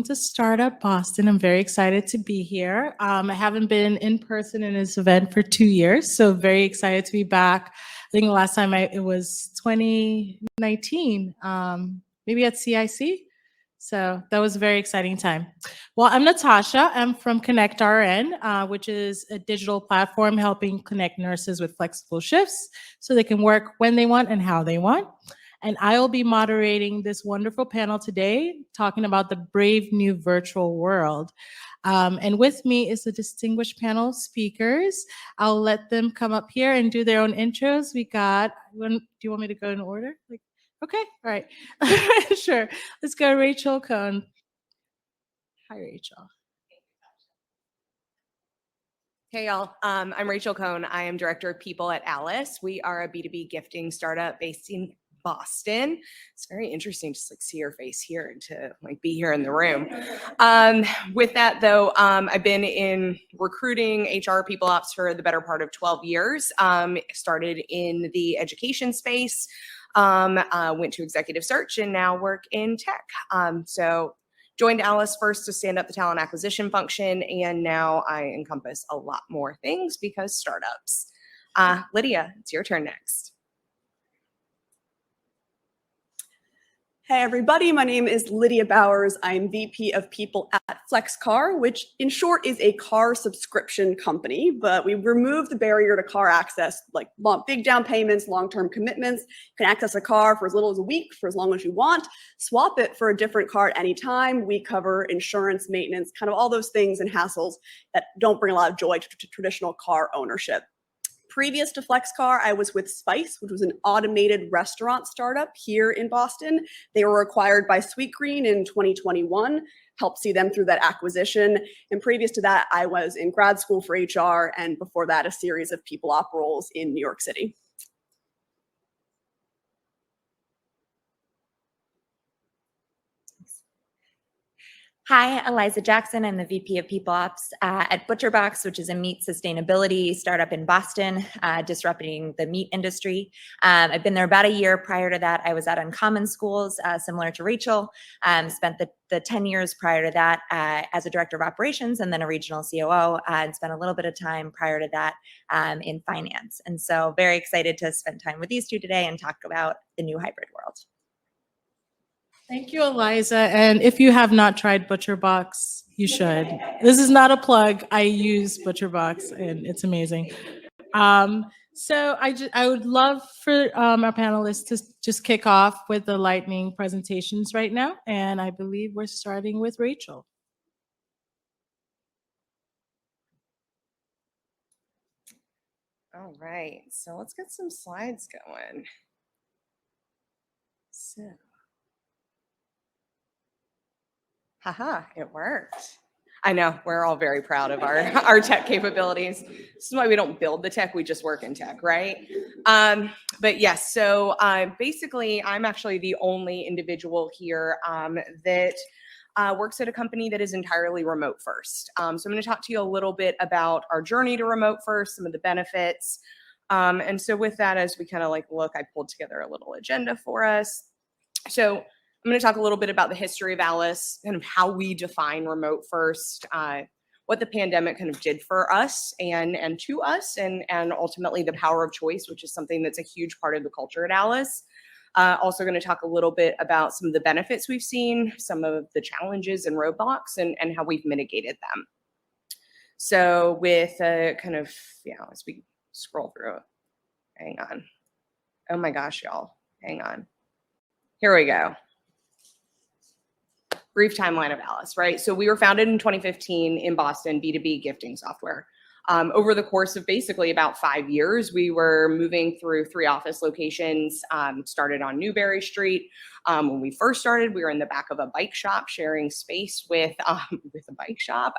welcome to Startup Boston. I'm very excited to be here. I haven't been in person in this event for 2 years, so very excited to be back. I think the last time it was 2019, maybe at CIC. So that was a very exciting time. Well, I'm Natasha. I'm from Connect RN, which is a digital platform helping connect nurses with flexible shifts so they can work when they want and how they want. And I will be moderating this wonderful panel today, talking about the brave new virtual world. And with me is the distinguished panel of speakers. I'll let them come up here and do their own intros. Do you want me to go in order? Okay, all right. Sure. Let's go, Rachel Cohn. Hi, Rachel. Hey, y'all. I'm Rachel Cohn. I am Director of People at Alice. We are a B2B gifting startup based in Boston. It's very interesting to see your face here and to be here in the room. With that, though, I've been in recruiting HR people ops for the better part of 12 years. Started in the education space, went to executive search, and now work in tech. So joined Alice first to stand up the talent acquisition function, and now I encompass a lot more things because startups. Lydia, it's your turn next. Hey everybody, my name is Lydia Bowers. I'm VP of People at FlexCar, which in short is a car subscription company, but we removed the barrier to car access, like big down payments, long-term commitments. You can access a car for as little as a week, for as long as you want, swap it for a different car at any time. We cover insurance, maintenance, kind of all those things and hassles that don't bring a lot of joy to traditional car ownership. Previous to FlexCar, I was with Spice, which was an automated restaurant startup here in Boston. They were acquired by Sweetgreen in 2021, helped see them through that acquisition. And previous to that, I was in grad school for HR, and before that, a series of people op roles in New York City. Hi, Eliza Jackson. I'm the VP of People Ops at ButcherBox, which is a meat sustainability startup in Boston, disrupting the meat industry. I've been there about a year. Prior to that, I was at Uncommon Schools, similar to Rachel. Spent the 10 years prior to that as a director of operations and then a regional COO, and spent a little bit of time prior to that in finance. And so very excited to spend time with these two today and talk about the new hybrid world. Thank you, Eliza. And if you have not tried ButcherBox, you should. This is not a plug. I use ButcherBox, and it's amazing. So I would love for our panelists to just kick off with the lightning presentations right now. And I believe we're starting with Rachel. All right, so let's get some slides going. So. Haha, it worked. I know, we're all very proud of our tech capabilities. This is why we don't build the tech, we just work in tech, right? But yes, so basically, I'm actually the only individual here that works at a company that is entirely remote first. So I'm gonna talk to you a little bit about our journey to remote first, some of the benefits. And so with that, as we kind of look, I pulled together a little agenda for us. So I'm going to talk a little bit about the history of Alice, kind of how we define remote first, what the pandemic kind of did for us and to us, and ultimately the power of choice, which is something that's a huge part of the culture at Alice. Also going to talk a little bit about some of the benefits we've seen, some of the challenges and roadblocks, and how we've mitigated them. So with kind of, as we scroll through it, hang on. Oh my gosh, y'all, hang on. Here we go. Brief timeline of Alice, right? So we were founded in 2015 in Boston, B2B gifting software. Over the course of basically about 5 years, we were moving through 3 office locations, started on Newberry Street. When we first started, we were in the back of a bike shop sharing space with a bike shop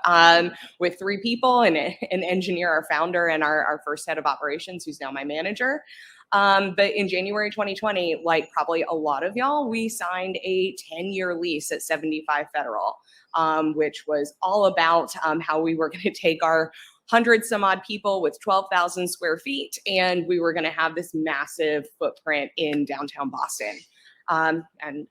with 3 people, and an engineer, our founder, and our first head of operations, who's now my manager. But in January 2020, like probably a lot of y'all, we signed a 10-year lease at 75 Federal, which was all about how we were going to take our 100 some odd people with 12,000 square feet, and we were going to have this massive footprint in downtown Boston. And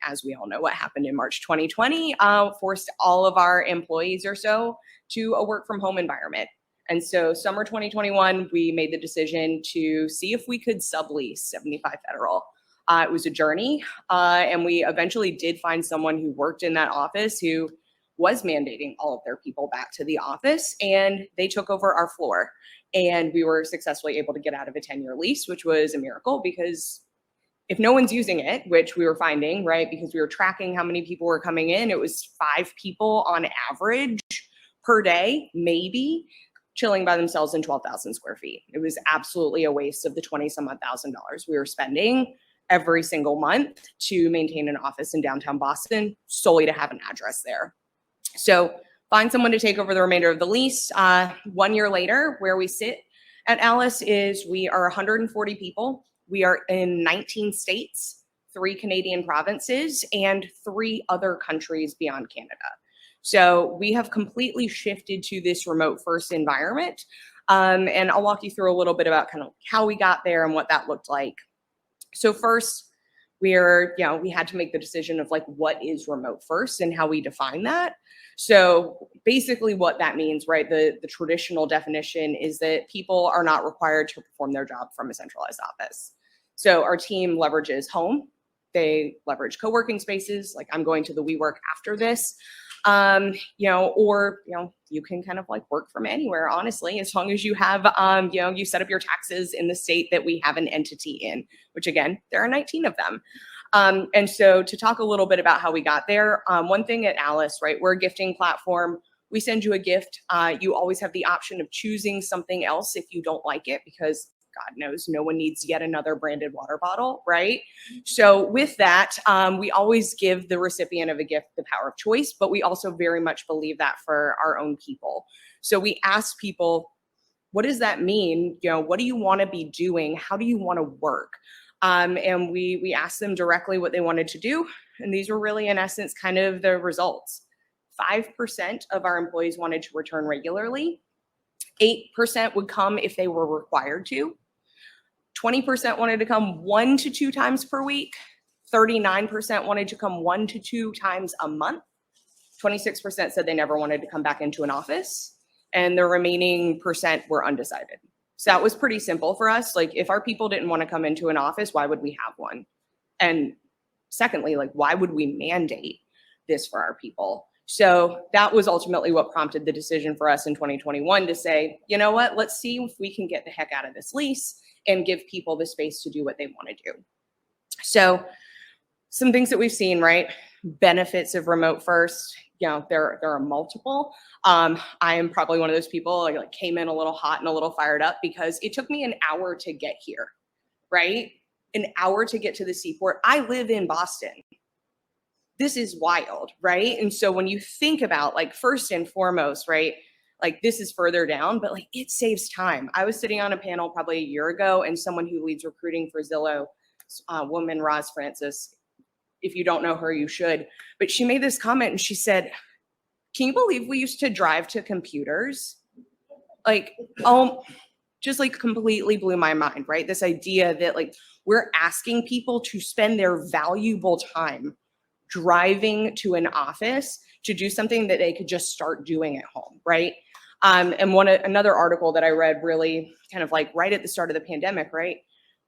as we all know, what happened in March 2020 forced all of our employees or so to a work from home environment. And so summer 2021, we made the decision to see if we could sublease 75 Federal. It was a journey, and we eventually did find someone who worked in that office who was mandating all of their people back to the office, and they took over our floor. And we were successfully able to get out of a 10-year lease, which was a miracle, because if no one's using it, which we were finding, right, because we were tracking how many people were coming in, it was 5 people on average per day, maybe, chilling by themselves in 12,000 square feet. It was absolutely a waste of the 20 some odd thousand dollars we were spending every single month to maintain an office in downtown Boston solely to have an address there. So find someone to take over the remainder of the lease. 1 year later, where we sit at Alice is we are 140 people. We are in 19 states, 3 Canadian provinces, and 3 other countries beyond Canada. So we have completely shifted to this remote first environment. And I'll walk you through a little bit about kind of how we got there and what that looked like. So first, we had to make the decision of like, what is remote first and how we define that. So basically what that means, right? The traditional definition is that people are not required to perform their job from a centralized office. So our team leverages home. They leverage co-working spaces. Like I'm going to the WeWork after this. You can kind of like work from anywhere, honestly, as long as you have, you set up your taxes in the state that we have an entity in, which again, there are 19 of them. And so to talk a little bit about how we got there, one thing at Alice, right, we're a gifting platform. We send you a gift. You always have the option of choosing something else if you don't like it, because God knows no one needs yet another branded water bottle, right? So with that, we always give the recipient of a gift the power of choice, but we also very much believe that for our own people. So we ask people, what does that mean? What do you want to be doing? How do you want to work? And we asked them directly what they wanted to do. And these were really, in essence, kind of the results. 5% of our employees wanted to return regularly. 8% would come if they were required to. 20% wanted to come 1 to 2 times per week. 39% wanted to come 1 to 2 times a month. 26% said they never wanted to come back into an office. And the remaining percent were undecided. So that was pretty simple for us. Like, if our people didn't want to come into an office, why would we have one? And secondly, like, why would we mandate this for our people? So that was ultimately what prompted the decision for us in 2021 to say, you know what, let's see if we can get the heck out of this lease and give people the space to do what they want to do. So some things that we've seen, right? Benefits of remote first, there are multiple. I am probably one of those people like came in a little hot and a little fired up because it took me an hour to get here, right? An hour to get to the seaport. I live in Boston. This is wild, right? And so when you think about, like, first and foremost, right, like, this is further down, but like, it saves time. I was sitting on a panel probably a year ago, and someone who leads recruiting for Zillow, woman, Roz Francis, if you don't know her, you should, but she made this comment and she said, can you believe we used to drive to computers? Like, just like completely blew my mind, right? This idea that like we're asking people to spend their valuable time driving to an office to do something that they could just start doing at home, right? And another article that I read really kind of like right at the start of the pandemic, right?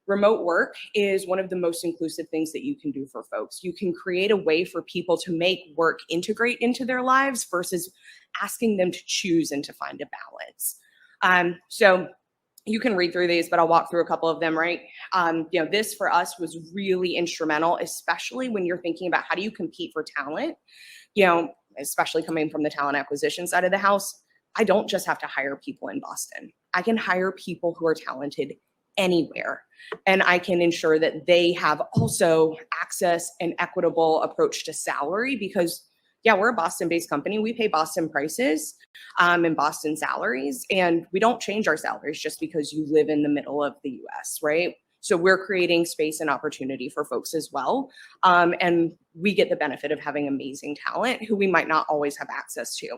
Remote work is one of the most inclusive things that you can do for folks. You can create a way for people to make work integrate into their lives versus asking them to choose and to find a balance. So you can read through these, but I'll walk through a couple of them, right? This for us was really instrumental, especially when you're thinking about how do you compete for talent, especially coming from the talent acquisition side of the house. I don't just have to hire people in Boston. I can hire people who are talented anywhere. And I can ensure that they have also access and equitable approach to salary because, we're a Boston-based company. We pay Boston prices and Boston salaries, and we don't change our salaries just because you live in the middle of the US, right? So we're creating space and opportunity for folks as well. And we get the benefit of having amazing talent who we might not always have access to.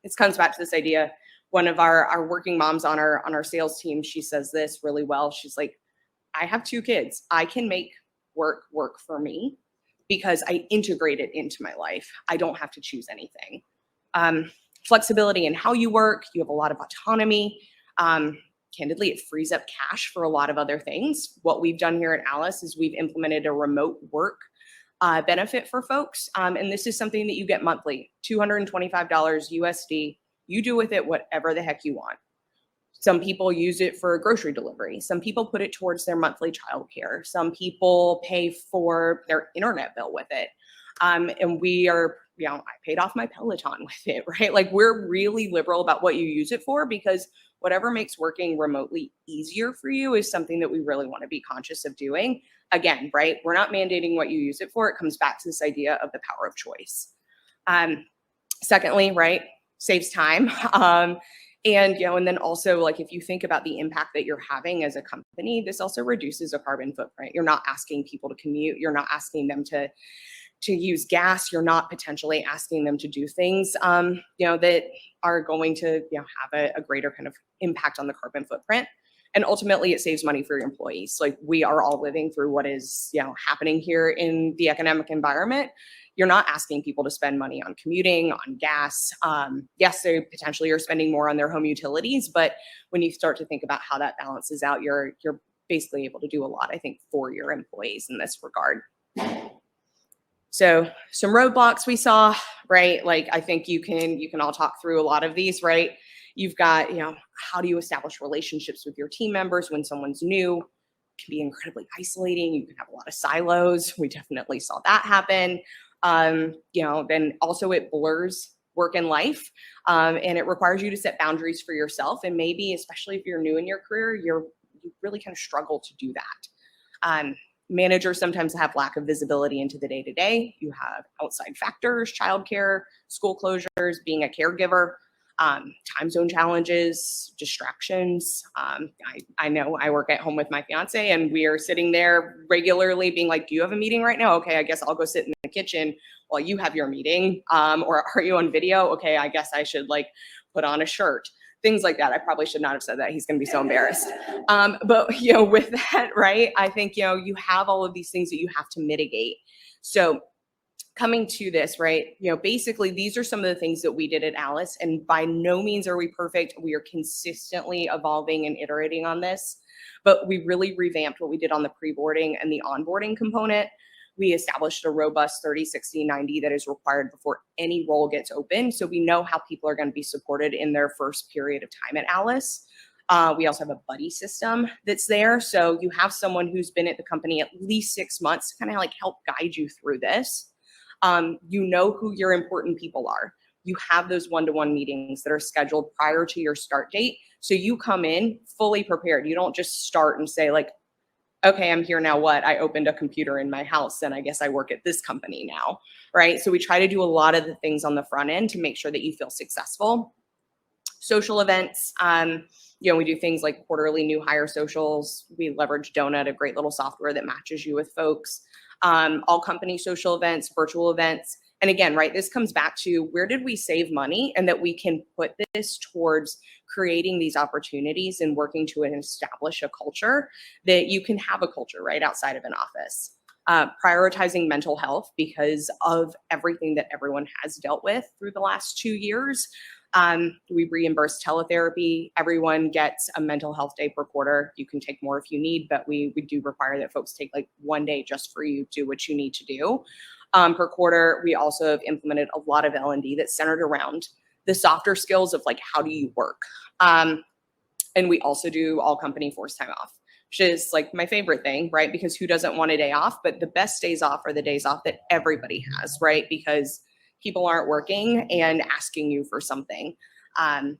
This comes back to this idea. One of our working moms on our sales team, she says this really well. She's like, I have 2 kids. I can make work for me. because I integrate it into my life. I don't have to choose anything. Flexibility in how you work, you have a lot of autonomy. Candidly, it frees up cash for a lot of other things. What we've done here at Alice is we've implemented a remote work benefit for folks. And this is something that you get monthly, $225 USD. You do with it whatever the heck you want. Some people use it for grocery delivery. Some people put it towards their monthly childcare. Some people pay for their internet bill with it. And we are, I paid off my Peloton with it, right? Like, we're really liberal about what you use it for, because whatever makes working remotely easier for you is something that we really want to be conscious of doing. Again, right? We're not mandating what you use it for. It comes back to this idea of the power of choice. Secondly, right, saves time. And then also, like, if you think about the impact that you're having as a company, this also reduces a carbon footprint. You're not asking people to commute. You're not asking them to use gas. You're not potentially asking them to do things, that are going to, have a greater kind of impact on the carbon footprint. And ultimately, it saves money for your employees. Like, we are all living through what is, happening here in the economic environment. You're not asking people to spend money on commuting, on gas. Yes, they potentially are spending more on their home utilities, but when you start to think about how that balances out, you're basically able to do a lot, I think, for your employees in this regard. So some roadblocks we saw, right? Like, I think you can all talk through a lot of these, right? You've got, how do you establish relationships with your team members when someone's new? It can be incredibly isolating. You can have a lot of silos. We definitely saw that happen. Then also it blurs work and life, and it requires you to set boundaries for yourself. And maybe, especially if you're new in your career, you really kind of struggle to do that. Managers sometimes have lack of visibility into the day-to-day. You have outside factors, childcare, school closures, being a caregiver, time zone challenges, distractions. I know I work at home with my fiance, and we are sitting there regularly being like, do you have a meeting right now? Okay, I guess I'll go sit in the kitchen while you have your meeting. Or are you on video? Okay, I guess I should put on a shirt. Things like that. I probably should not have said that. He's going to be so embarrassed. But with that, right, I think, you have all of these things that you have to mitigate. So coming to this, right, basically these are some of the things that we did at Alice, and by no means are we perfect. We are consistently evolving and iterating on this, but we really revamped what we did on the pre-boarding and the onboarding component. We established a robust 30, 60, 90 that is required before any role gets open. So we know how people are going to be supported in their first period of time at Alice. We also have a buddy system that's there. So you have someone who's been at the company at least 6 months to kind of help guide you through this. You know who your important people are. You have those one-to-one meetings that are scheduled prior to your start date. So you come in fully prepared. You don't just start and say okay, I'm here now. What? I opened a computer in my house and I guess I work at this company now, right? So we try to do a lot of the things on the front end to make sure that you feel successful. Social events, we do things like quarterly new hire socials. We leverage Donut, a great little software that matches you with folks. All company social events, virtual events. And again, right, this comes back to where did we save money, and that we can put this towards creating these opportunities and working to establish a culture that you can have a culture right outside of an office. Prioritizing mental health because of everything that everyone has dealt with through the last 2 years. We reimburse teletherapy. Everyone gets a mental health day per quarter. You can take more if you need, but we do require that folks take 1 day just for you, do what you need to do. Per quarter, we also have implemented a lot of L&D that's centered around the softer skills of how do you work. And we also do all company forced time off, which is my favorite thing, right? Because who doesn't want a day off? But the best days off are the days off that everybody has, right? Because people aren't working and asking you for something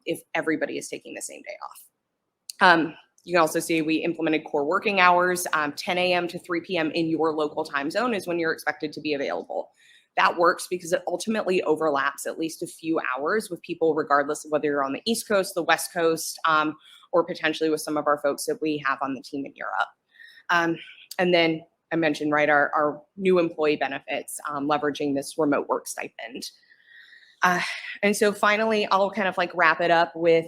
if everybody is taking the same day off. You can also see we implemented core working hours, 10 a.m. to 3 p.m. in your local time zone is when you're expected to be available. That works because it ultimately overlaps at least a few hours with people, regardless of whether you're on the East Coast, the West Coast, or potentially with some of our folks that we have on the team in Europe. And then I mentioned, right, our new employee benefits, leveraging this remote work stipend. And so finally, I'll kind of wrap it up with,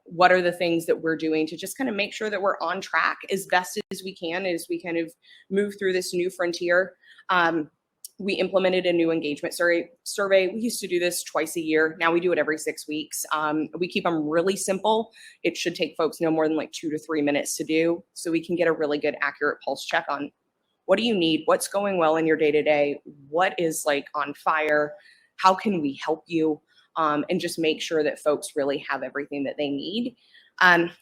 what are the things that we're doing to just kind of make sure that we're on track as best as we can as we kind of move through this new frontier. We implemented a new engagement survey. We used to do this twice a year. Now we do it every 6 weeks. We keep them really simple. It should take folks no more than like 2 to 3 minutes to do, so we can get a really good, accurate pulse check on what do you need, what's going well in your day-to-day, what is like on fire, how can we help you, and just make sure that folks really have everything that they need.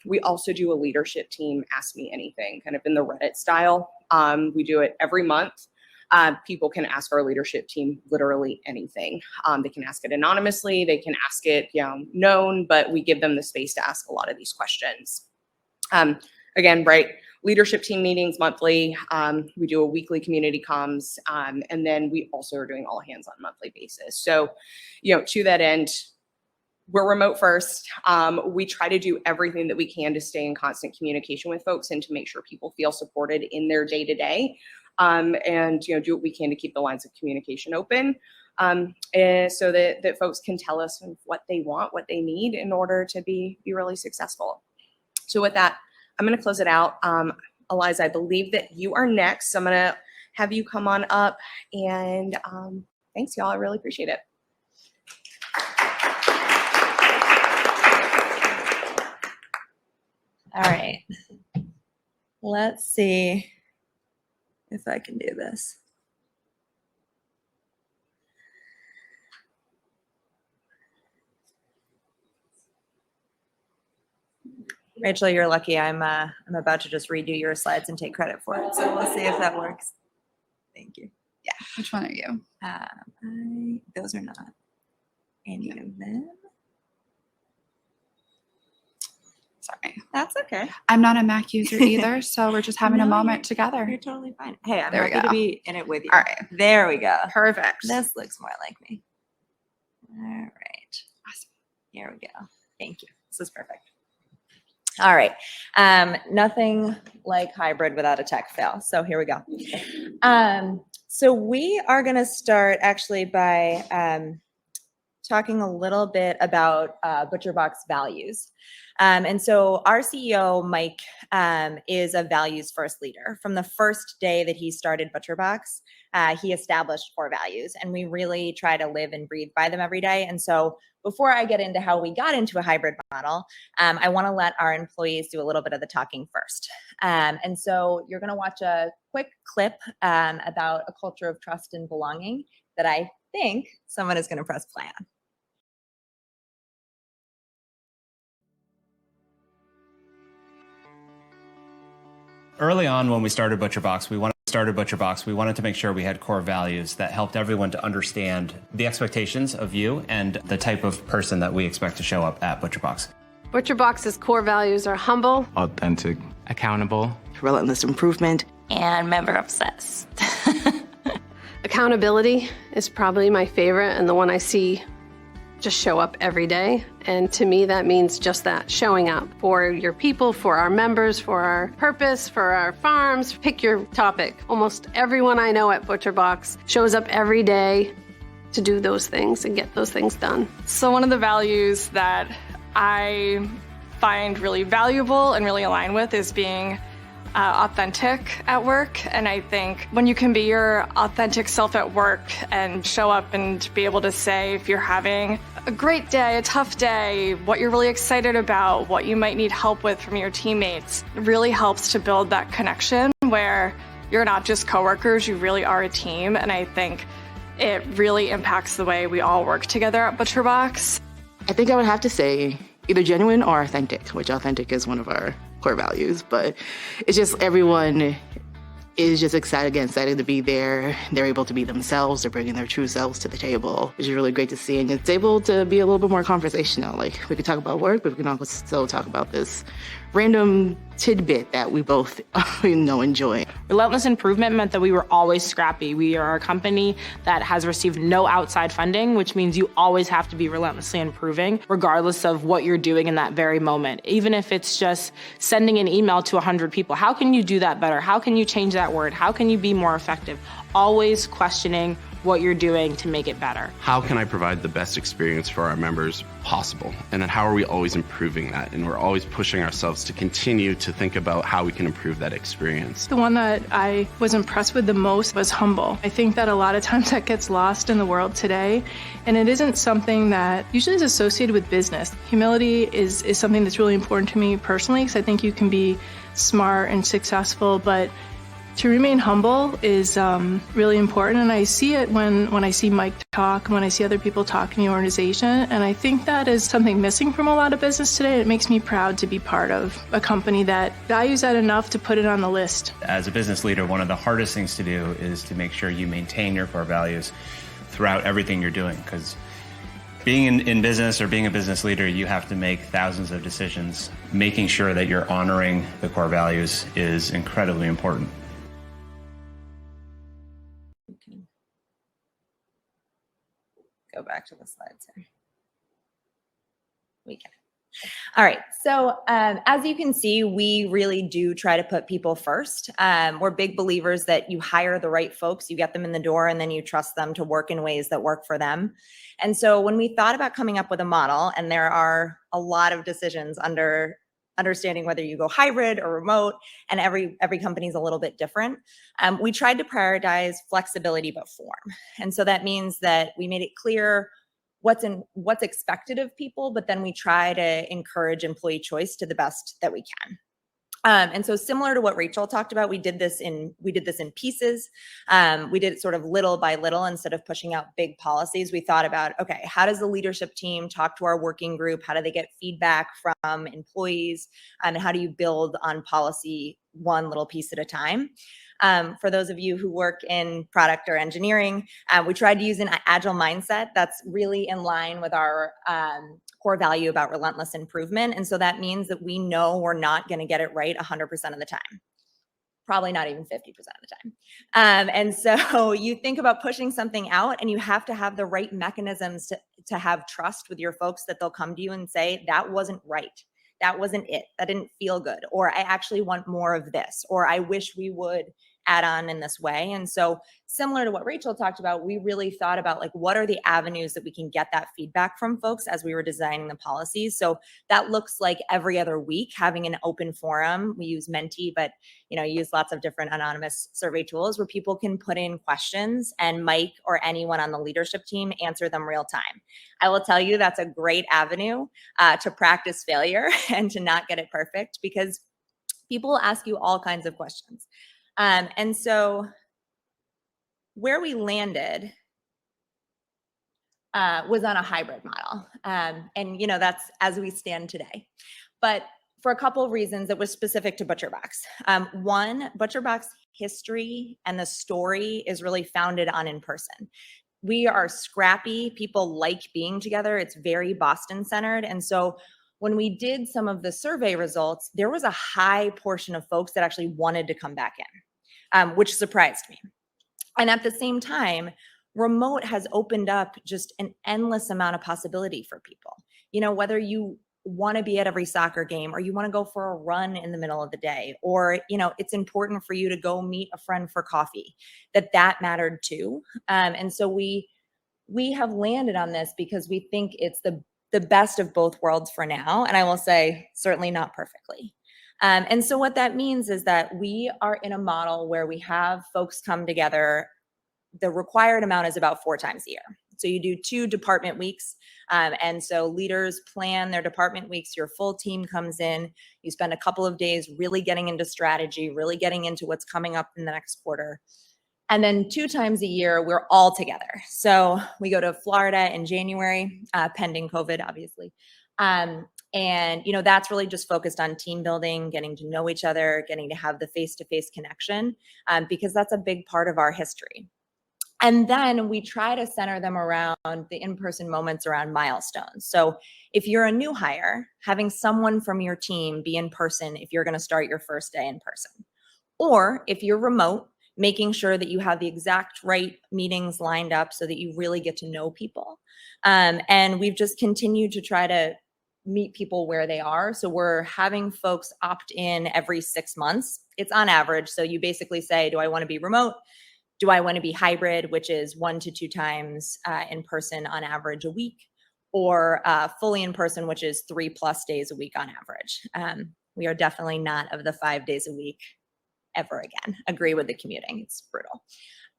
We also do a leadership team Ask Me Anything, kind of in the Reddit style. We do it every month. People can ask our leadership team literally anything. They can ask it anonymously, they can ask it, known, but we give them the space to ask a lot of these questions. Again, right, leadership team meetings monthly. We do a weekly community comms, and then we also are doing all hands on a monthly basis. So, to that end, we're remote first. We try to do everything that we can to stay in constant communication with folks and to make sure people feel supported in their day-to-day. And do what we can to keep the lines of communication open, and so that folks can tell us what they want, what they need in order to be really successful. So with that, I'm going to close it out. Eliza, I believe that you are next. So I'm going to have you come on up, and thanks, y'all. I really appreciate it. All right. Let's see if I can do this. Rachel, you're lucky. I'm about to just redo your slides and take credit for it. So we'll see if that works. Thank you. Yeah. Which one are you? Those are not any of them. Sorry. That's okay. I'm not a Mac user either, so we're just having a No, moment You're together. totally fine. Hey, I'm There we happy to go. be in it with you. All right. There we go. Perfect. This looks more like me. All right. Awesome. Here we go. Thank you. This is perfect. All right. Nothing like hybrid without a tech fail. So here we go. So we are going to start actually by talking a little bit about ButcherBox values. And so our CEO, Mike, is a values first leader. From the first day that he started ButcherBox, he established core values, and we really try to live and breathe by them every day. And so before I get into how we got into a hybrid model, I want to let our employees do a little bit of the talking first. And so you're going to watch a quick clip about a culture of trust and belonging that I think someone is going to press play on. Early on when we started ButcherBox, we wanted to make sure we had core values that helped everyone to understand the expectations of you and the type of person that we expect to show up at ButcherBox. ButcherBox's core values are humble, authentic, accountable, relentless improvement, and member obsessed. Accountability is probably my favorite and the one I see just show up every day. And to me, that means just that, showing up for your people, for our members, for our purpose, for our farms. Pick your topic. Almost everyone I know at ButcherBox shows up every day to do those things and get those things done. So one of the values that I find really valuable and really align with is being authentic at work. And I think when you can be your authentic self at work and show up and be able to say if you're having a great day, a tough day, what you're really excited about, what you might need help with from your teammates, it really helps to build that connection where you're not just coworkers, you really are a team. And I think it really impacts the way we all work together at ButcherBox. I think I would have to say either genuine or authentic, which authentic is one of our core values, but it's just everyone is just excited to be there. They're able to be themselves. They're bringing their true selves to the table, which is really great to see. And it's able to be a little bit more conversational. Like we could talk about work, but we can also talk about this random tidbit that we both enjoy. Relentless improvement meant that we were always scrappy. We are a company that has received no outside funding, which means you always have to be relentlessly improving, regardless of what you're doing in that very moment. Even if it's just sending an email to 100 people, how can you do that better? How can you change that word? How can you be more effective? Always questioning what you're doing to make it better. How can I provide the best experience for our members possible? And then how are we always improving that? And we're always pushing ourselves to continue to think about how we can improve that experience. The one that I was impressed with the most was humble. I think that a lot of times that gets lost in the world today, and it isn't something that usually is associated with business. Humility is something that's really important to me personally, because I think you can be smart and successful, but to remain humble is really important. And I see it when I see Mike talk, when I see other people talk in the organization. And I think that is something missing from a lot of business today. It makes me proud to be part of a company that values that enough to put it on the list. As a business leader, one of the hardest things to do is to make sure you maintain your core values throughout everything you're doing. Because being in business or being a business leader, you have to make thousands of decisions. Making sure that you're honoring the core values is incredibly important. Go back to the slides here. We can. All right. So as you can see, we really do try to put people first. We're big believers that you hire the right folks, you get them in the door, and then you trust them to work in ways that work for them. And so when we thought about coming up with a model, and there are a lot of decisions under understanding whether you go hybrid or remote, and every company is a little bit different. We tried to prioritize flexibility but form. And so that means that we made it clear what's expected of people, but then we try to encourage employee choice to the best that we can. And so similar to what Rachel talked about, we did this in pieces. We did it sort of little by little instead of pushing out big policies. We thought about, okay, how does the leadership team talk to our working group? How do they get feedback from employees? And how do you build on policy one little piece at a time? For those of you who work in product or engineering, we tried to use an agile mindset that's really in line with our core value about relentless improvement. And so that means that we know we're not going to get it right 100% of the time, probably not even 50% of the time. And so you think about pushing something out, and you have to have the right mechanisms to have trust with your folks that they'll come to you and say, that wasn't right. That wasn't it. That didn't feel good. Or I actually want more of this. Or I wish we would add on in this way. And so similar to what Rachel talked about, we really thought about like, what are the avenues that we can get that feedback from folks as we were designing the policies. So that looks like every other week having an open forum. We use Menti, but use lots of different anonymous survey tools where people can put in questions and Mike or anyone on the leadership team answer them real time. I will tell you that's a great avenue to practice failure and to not get it perfect, because people will ask you all kinds of questions. And so where we landed was on a hybrid model. And that's as we stand today. But for a couple of reasons that was specific to ButcherBox. One, ButcherBox history and the story is really founded on in-person. We are scrappy. People like being together. It's very Boston centered. And so when we did some of the survey results, there was a high portion of folks that actually wanted to come back in, which surprised me. And at the same time, remote has opened up just an endless amount of possibility for people. Whether you want to be at every soccer game, or you want to go for a run in the middle of the day, or, it's important for you to go meet a friend for coffee, that mattered too. And so we have landed on this because we think it's the best of both worlds for now. And I will say, certainly not perfectly. And so what that means is that we are in a model where we have folks come together. The required amount is about 4 times a year. So you do 2 department weeks. And so leaders plan their department weeks. Your full team comes in. You spend a couple of days really getting into strategy, really getting into what's coming up in the next quarter. And then 2 times a year, we're all together. So we go to Florida in January, pending COVID, obviously. And, that's really just focused on team building, getting to know each other, getting to have the face-to-face connection, because that's a big part of our history. And then we try to center them around the in-person moments around milestones. So if you're a new hire, having someone from your team be in person if you're going to start your first day in person. Or if you're remote, making sure that you have the exact right meetings lined up so that you really get to know people. And we've just continued to try to meet people where they are. So we're having folks opt in every 6 months. It's on average. So you basically say, do I want to be remote? Do I want to be hybrid, which is 1 to 2 times in person on average a week, or fully in person, which is 3+ days a week on average? We are definitely not of the 5 days a week ever again. Agree with the commuting. It's brutal.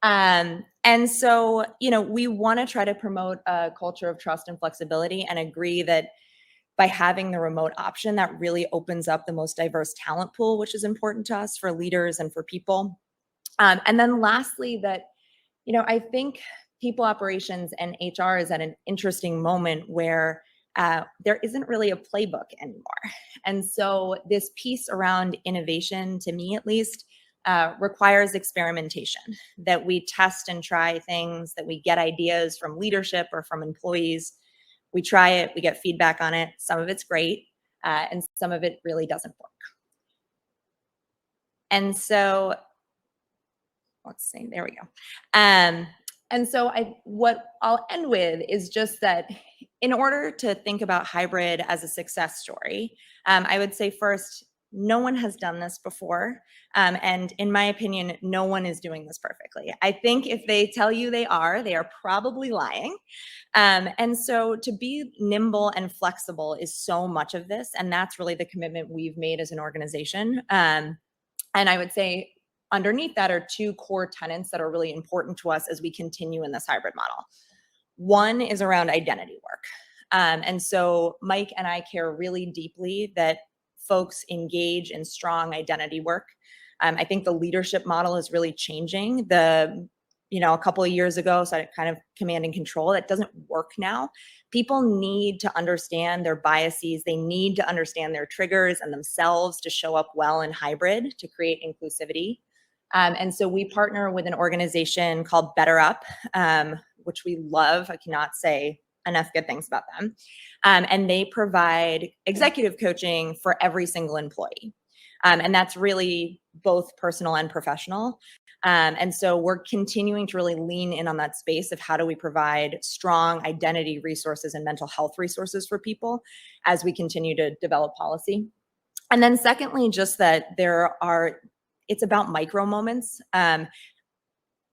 And so, we want to try to promote a culture of trust and flexibility, and agree that by having the remote option, that really opens up the most diverse talent pool, which is important to us for leaders and for people. And then lastly, that, I think people operations and HR is at an interesting moment where there isn't really a playbook anymore. And so this piece around innovation, to me at least, requires experimentation, that we test and try things, that we get ideas from leadership or from employees. We try it, we get feedback on it. Some of it's great, and some of it really doesn't work. And so, let's see, there we go. And so what I'll end with is just that in order to think about hybrid as a success story, I would say first, no one has done this before. And in my opinion, no one is doing this perfectly. I think if they tell you they are probably lying. And so to be nimble and flexible is so much of this. And that's really the commitment we've made as an organization. And I would say underneath that are 2 core tenets that are really important to us as we continue in this hybrid model. One is around identity work. And so Mike and I care really deeply that folks engage in strong identity work. I think the leadership model is really changing. A couple of years ago, so kind of command and control, that doesn't work now. People need to understand their biases. They need to understand their triggers and themselves to show up well in hybrid to create inclusivity. And so we partner with an organization called Better Up, which we love. I cannot say enough good things about them. And they provide executive coaching for every single employee. And that's really both personal and professional. And so we're continuing to really lean in on that space of how do we provide strong identity resources and mental health resources for people as we continue to develop policy. And then secondly, just that it's about micro moments.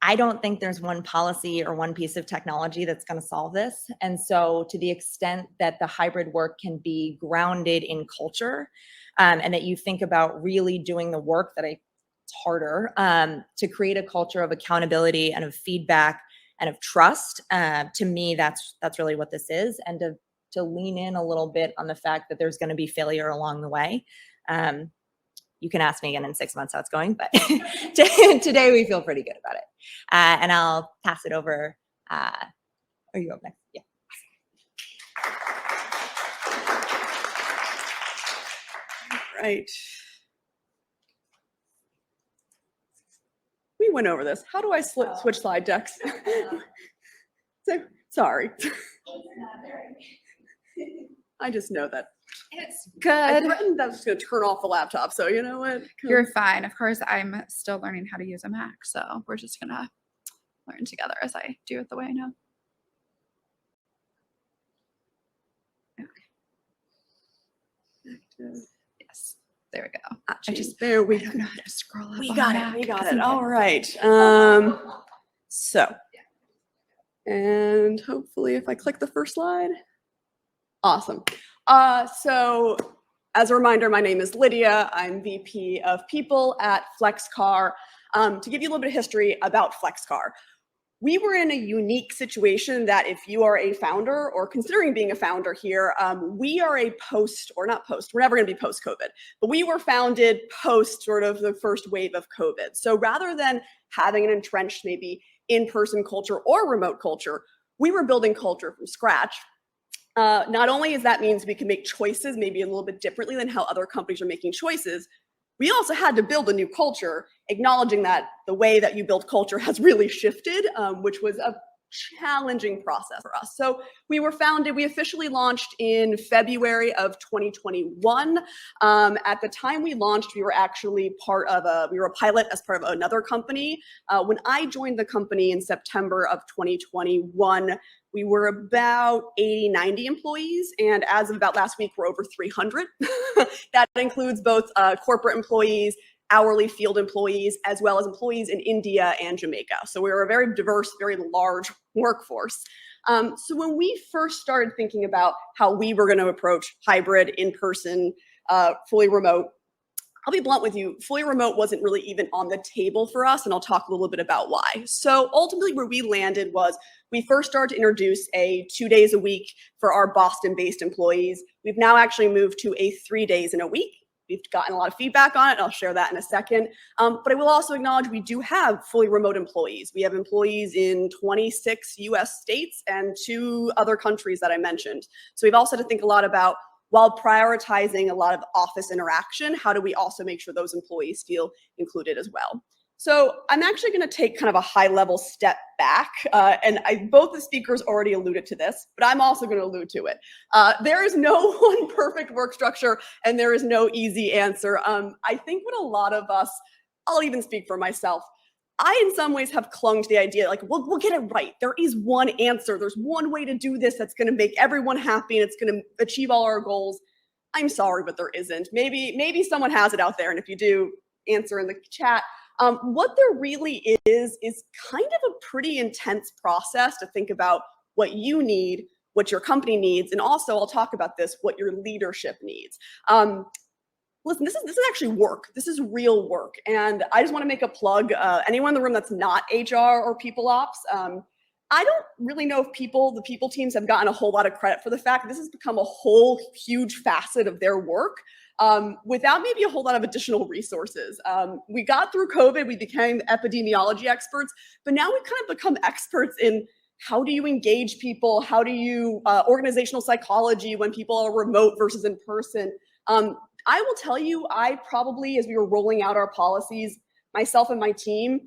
I don't think there's one policy or one piece of technology that's going to solve this. And so to the extent that the hybrid work can be grounded in culture, and that you think about really doing the work it's harder to create a culture of accountability and of feedback and of trust. To me, that's really what this is. And to lean in a little bit on the fact that there's going to be failure along the way. You can ask me again in 6 months how it's going, but today we feel pretty good about it. And I'll pass it over. Are you up next? Yeah. Right. We went over this. How do I switch slide decks? Sorry. I just know that. It's I good. threatened that I was just going to turn off the laptop. So you know what? You're fine. Of course, I'm still learning how to use a Mac, so we're just gonna learn together as I do it the way I know. Okay. Yes. There we go. I just there we I don't know how to scroll up. We on got a it. Mac. We got Doesn't it. get All right. And hopefully if I click the first slide. Awesome. So as a reminder, my name is Lydia. I'm VP of People at FlexCar. To give you a little bit of history about FlexCar, we were in a unique situation that if you are a founder or considering being a founder here, we are a we're never going to be post-COVID, but we were founded post sort of the first wave of COVID. So rather than having an entrenched maybe in-person culture or remote culture, we were building culture from scratch. Not only is that means we can make choices maybe a little bit differently than how other companies are making choices, we also had to build a new culture, acknowledging that the way that you build culture has really shifted, which was a challenging process for us. So we officially launched in February of 2021. At the time we launched, we were actually we were a pilot as part of another company. When I joined the company in September of 2021, we were about 80, 90 employees. And as of about last week, we're over 300. That includes both corporate employees, hourly field employees, as well as employees in India and Jamaica. So we're a very diverse, very large workforce. So when we first started thinking about how we were going to approach hybrid, in-person, fully remote, I'll be blunt with you, fully remote wasn't really even on the table for us, and I'll talk a little bit about why. So ultimately where we landed was we first started to introduce a 2 days a week for our Boston-based employees. We've now actually moved to a 3 days in a week. We've gotten a lot of feedback on it, and I'll share that in a second. But I will also acknowledge we do have fully remote employees. We have employees in 26 US states and 2 other countries that I mentioned. So we've also had to think a lot about, while prioritizing a lot of office interaction, how do we also make sure those employees feel included as well? So I'm actually going to take kind of a high-level step back, and both the speakers already alluded to this, but I'm also going to allude to it. There is no one perfect work structure, and there is no easy answer. I think what a lot of us, I'll even speak for myself, I in some ways have clung to the idea, like, we'll get it right. There is one answer. There's one way to do this that's going to make everyone happy, and it's going to achieve all our goals. I'm sorry, but there isn't. Maybe someone has it out there, and if you do, answer in the chat. What there really is kind of a pretty intense process to think about what you need, what your company needs, and also, I'll talk about this, what your leadership needs. Listen, this is actually work. This is real work. And I just want to make a plug. Anyone in the room that's not HR or people ops, I don't really know if the people teams have gotten a whole lot of credit for the fact that this has become a whole huge facet of their work without maybe a whole lot of additional resources. We got through COVID, we became epidemiology experts, but now we've kind of become experts in how do you engage people? How do you, organizational psychology when people are remote versus in person? I will tell you, I probably, as we were rolling out our policies, myself and my team,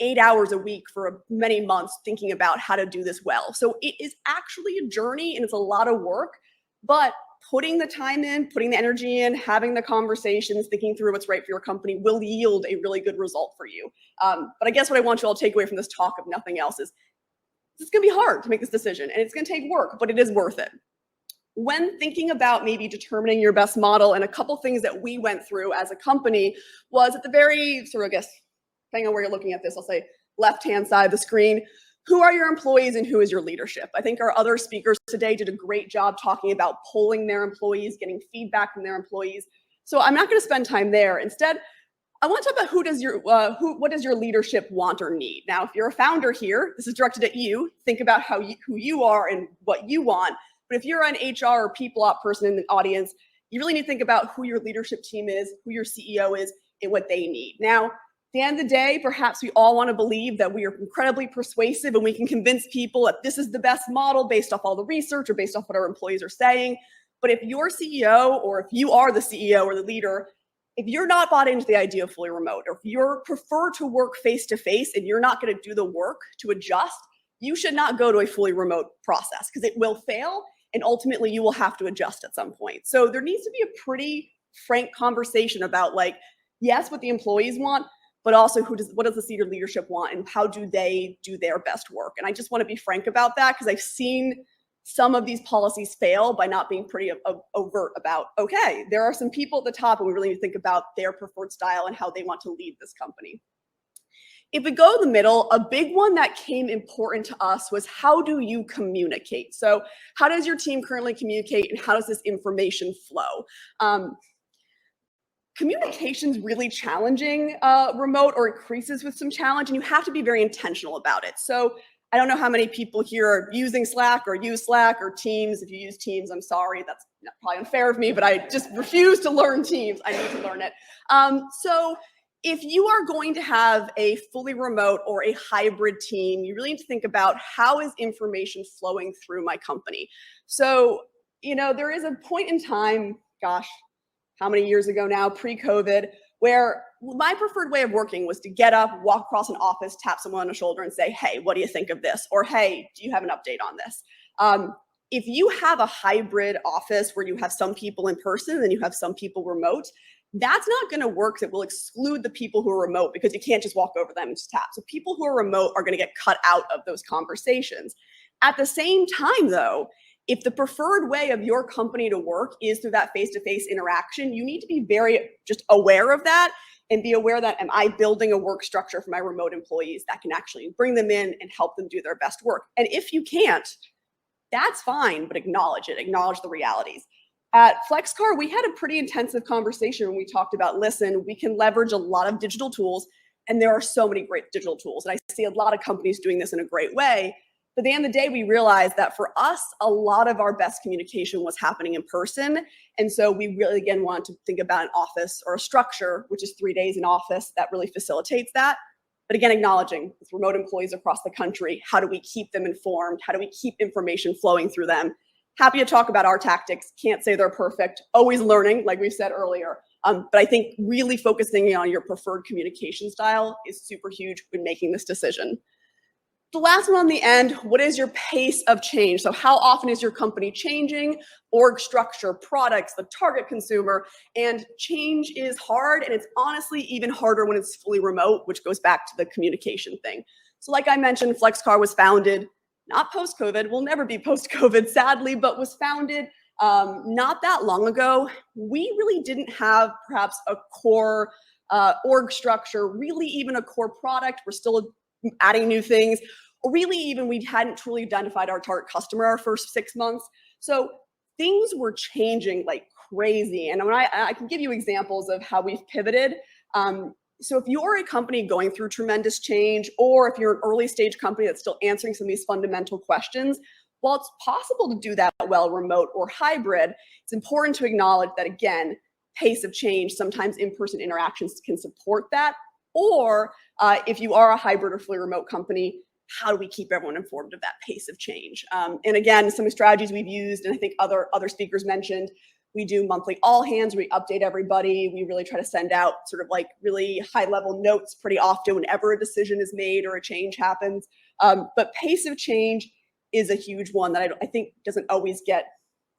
8 hours a week for many months thinking about how to do this well. So it is actually a journey and it's a lot of work, but putting the time in, putting the energy in, having the conversations, thinking through what's right for your company will yield a really good result for you. But I guess what I want you all to take away from this talk, if nothing else, is it's going to be hard to make this decision and it's going to take work, but it is worth it. When thinking about maybe determining your best model, and a couple things that we went through as a company was at the very sort of, I guess, depending on where you're looking at this, I'll say left-hand side of the screen, who are your employees and who is your leadership? I think our other speakers today did a great job talking about polling their employees, getting feedback from their employees. So I'm not going to spend time there. Instead, I want to talk about what does your leadership want or need? Now, if you're a founder here, this is directed at you. Think about who you are and what you want. But if you're an HR or people op person in the audience, you really need to think about who your leadership team is, who your CEO is, and what they need. Now, at the end of the day, perhaps we all want to believe that we are incredibly persuasive and we can convince people that this is the best model based off all the research or based off what our employees are saying. But if your CEO, or if you are the CEO or the leader, if you're not bought into the idea of fully remote, or if you prefer to work face-to-face and you're not going to do the work to adjust, you should not go to a fully remote process because it will fail. And ultimately, you will have to adjust at some point. So there needs to be a pretty frank conversation about, like, yes, what the employees want, but also what does the senior leadership want and how do they do their best work? And I just want to be frank about that because I've seen some of these policies fail by not being pretty overt about, okay, there are some people at the top and we really need to think about their preferred style and how they want to lead this company. If we go to the middle, a big one that came important to us was how do you communicate? So how does your team currently communicate and how does this information flow? Communication's really challenging remote, or increases with some challenge, and you have to be very intentional about it. So I don't know how many people here are using Slack or use Slack or Teams. If you use Teams, I'm sorry, that's probably unfair of me, but I just refuse to learn Teams. I need to learn it. So if you are going to have a fully remote or a hybrid team, you really need to think about how is information flowing through my company. So, there is a point in time, gosh, how many years ago now, pre-COVID, where my preferred way of working was to get up, walk across an office, tap someone on the shoulder and say, hey, what do you think of this? Or, hey, do you have an update on this? If you have a hybrid office where you have some people in person and you have some people remote, that's not going to work. That will exclude the people who are remote because you can't just walk over them and just tap. So people who are remote are going to get cut out of those conversations. At the same time, though, if the preferred way of your company to work is through that face-to-face interaction, you need to be very just aware of that and be aware that, am I building a work structure for my remote employees that can actually bring them in and help them do their best work? And if you can't, that's fine, but acknowledge it, acknowledge the realities. At FlexCar, we had a pretty intensive conversation when we talked about, listen, we can leverage a lot of digital tools, and there are so many great digital tools. And I see a lot of companies doing this in a great way. But at the end of the day, we realized that for us, a lot of our best communication was happening in person. And so we really, again, wanted to think about an office or a structure, which is 3 days in office, that really facilitates that. But again, acknowledging with remote employees across the country, how do we keep them informed? How do we keep information flowing through them? Happy to talk about our tactics. Can't say they're perfect. Always learning, like we said earlier. But I think really focusing on your preferred communication style is super huge when making this decision. The last one on the end, what is your pace of change? So how often is your company changing? Org structure, products, the target consumer, and change is hard, and it's honestly even harder when it's fully remote, which goes back to the communication thing. So like I mentioned, FlexCar was founded not post-COVID, will never be post-COVID, sadly, but was founded not that long ago. We really didn't have perhaps a core org structure, really even a core product. We're still adding new things, or really even we hadn't truly identified our target customer our first 6 months. So things were changing like crazy. And when I can give you examples of how we've pivoted. So if you're a company going through tremendous change, or if you're an early stage company that's still answering some of these fundamental questions, while it's possible to do that well remote or hybrid, it's important to acknowledge that, again, pace of change, sometimes in-person interactions can support that. Or if you are a hybrid or fully remote company, how do we keep everyone informed of that pace of change? And again, some strategies we've used, and I think other speakers mentioned, we do monthly all hands, we update everybody. We really try to send out sort of like really high level notes pretty often whenever a decision is made or a change happens. But pace of change is a huge one that I think doesn't always get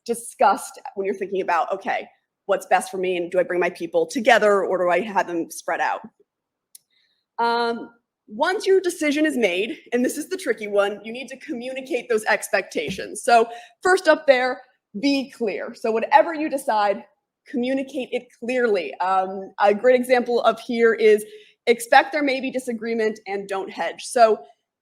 discussed when you're thinking about, okay, what's best for me, and do I bring my people together or do I have them spread out? Once your decision is made, and this is the tricky one, you need to communicate those expectations. So first up there, be clear. So whatever you decide, communicate it clearly. A great example of here is expect there may be disagreement and don't hedge. So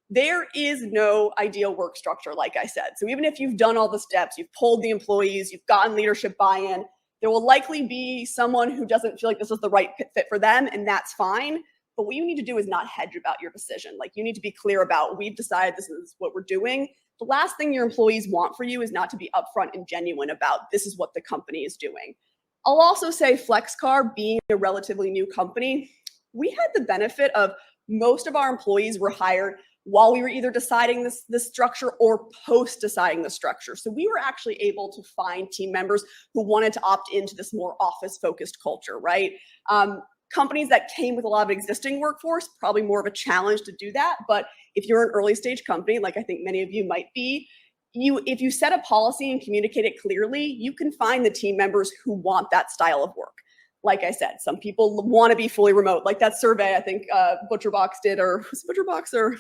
there is no ideal work structure, like I said. So even if you've done all the steps, you've polled the employees, you've gotten leadership buy-in, there will likely be someone who doesn't feel like this is the right fit for them, and that's fine. But what you need to do is not hedge about your decision. Like, you need to be clear about, we've decided this is what we're doing. The last thing your employees want for you is not to be upfront and genuine about, this is what the company is doing. I'll also say FlexCar, being a relatively new company, we had the benefit of most of our employees were hired while we were either deciding this structure or post deciding the structure. So we were actually able to find team members who wanted to opt into this more office focused culture, right? Companies that came with a lot of existing workforce, probably more of a challenge to do that. But if you're an early stage company, like I think many of you might be, if you set a policy and communicate it clearly, you can find the team members who want that style of work. Like I said, some people want to be fully remote, like that survey I think ButcherBox did, or was it ButcherBox or,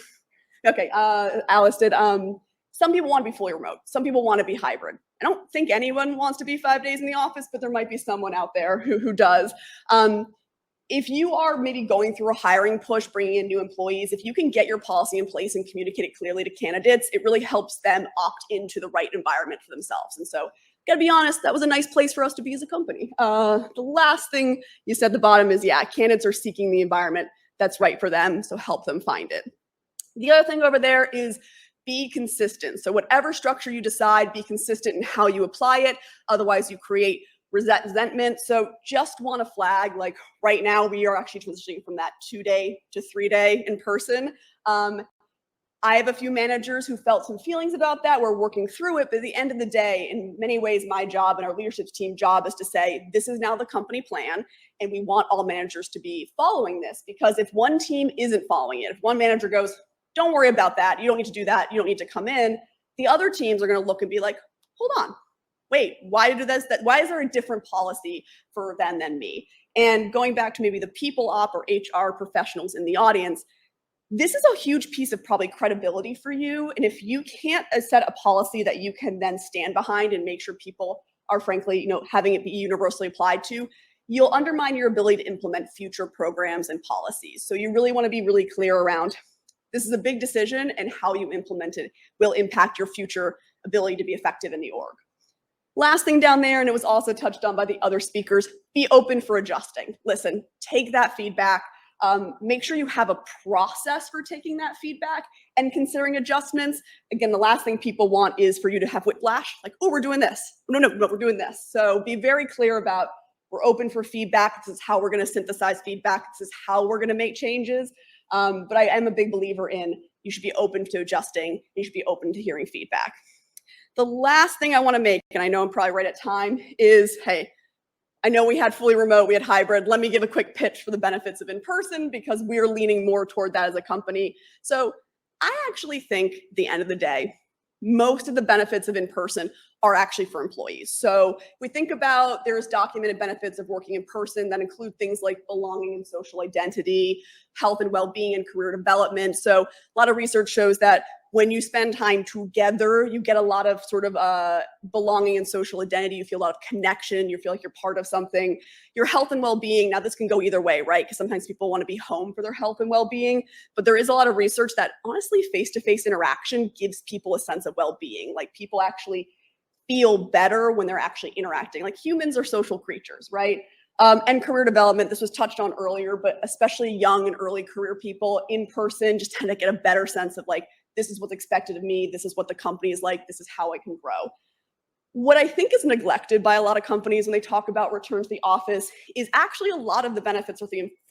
okay, Alice did. Some people want to be fully remote. Some people want to be hybrid. I don't think anyone wants to be 5 days in the office, but there might be someone out there who does. If you are maybe going through a hiring push, bringing in new employees, if you can get your policy in place and communicate it clearly to candidates, it really helps them opt into the right environment for themselves. And so, gotta be honest, that was a nice place for us to be as a company. The last thing you said at the bottom is, yeah, candidates are seeking the environment that's right for them, so help them find it. The other thing over there is be consistent. So whatever structure you decide, be consistent in how you apply it. Otherwise, you create resentment. So just want to flag, like right now, we are actually transitioning from that 2-day to 3-day in person. I have a few managers who felt some feelings about that. We're working through it. But at the end of the day, in many ways, my job and our leadership team job is to say, this is now the company plan, and we want all managers to be following this. Because if one team isn't following it, if one manager goes, don't worry about that, you don't need to do that, you don't need to come in, the other teams are going to look and be like, hold on. Wait, why do this? Why is there a different policy for them than me? And going back to maybe the people op or HR professionals in the audience, this is a huge piece of probably credibility for you. And if you can't set a policy that you can then stand behind and make sure people are frankly, having it be universally applied to, you'll undermine your ability to implement future programs and policies. So you really want to be really clear around this is a big decision, and how you implement it will impact your future ability to be effective in the org. Last thing down there, and it was also touched on by the other speakers, be open for adjusting. Listen, take that feedback. Make sure you have a process for taking that feedback and considering adjustments. Again, the last thing people want is for you to have whiplash, like, oh, we're doing this. No, we're doing this. So be very clear about, we're open for feedback. This is how we're going to synthesize feedback. This is how we're going to make changes. But I am a big believer in you should be open to adjusting. You should be open to hearing feedback. The last thing I want to make, and I know I'm probably right at time, is, hey, I know we had fully remote, we had hybrid. Let me give a quick pitch for the benefits of in-person, because we're leaning more toward that as a company. So I actually think at the end of the day, most of the benefits of in-person are actually for employees. So we think about, there's documented benefits of working in person that include things like belonging and social identity, health and well-being and career development. So a lot of research shows that when you spend time together, you get a lot of sort of belonging and social identity. You feel a lot of connection. You feel like you're part of something. Your health and well-being, now this can go either way, right? Because sometimes people want to be home for their health and well-being, but there is a lot of research that honestly face-to-face interaction gives people a sense of well-being. Like, people actually feel better when they're actually interacting. Like, humans are social creatures, right? And career development, this was touched on earlier, but especially young and early career people in person just tend to get a better sense of, like, this is what's expected of me. This is what the company is like. This is how I can grow. What I think is neglected by a lot of companies when they talk about return to the office is actually a lot of the benefits for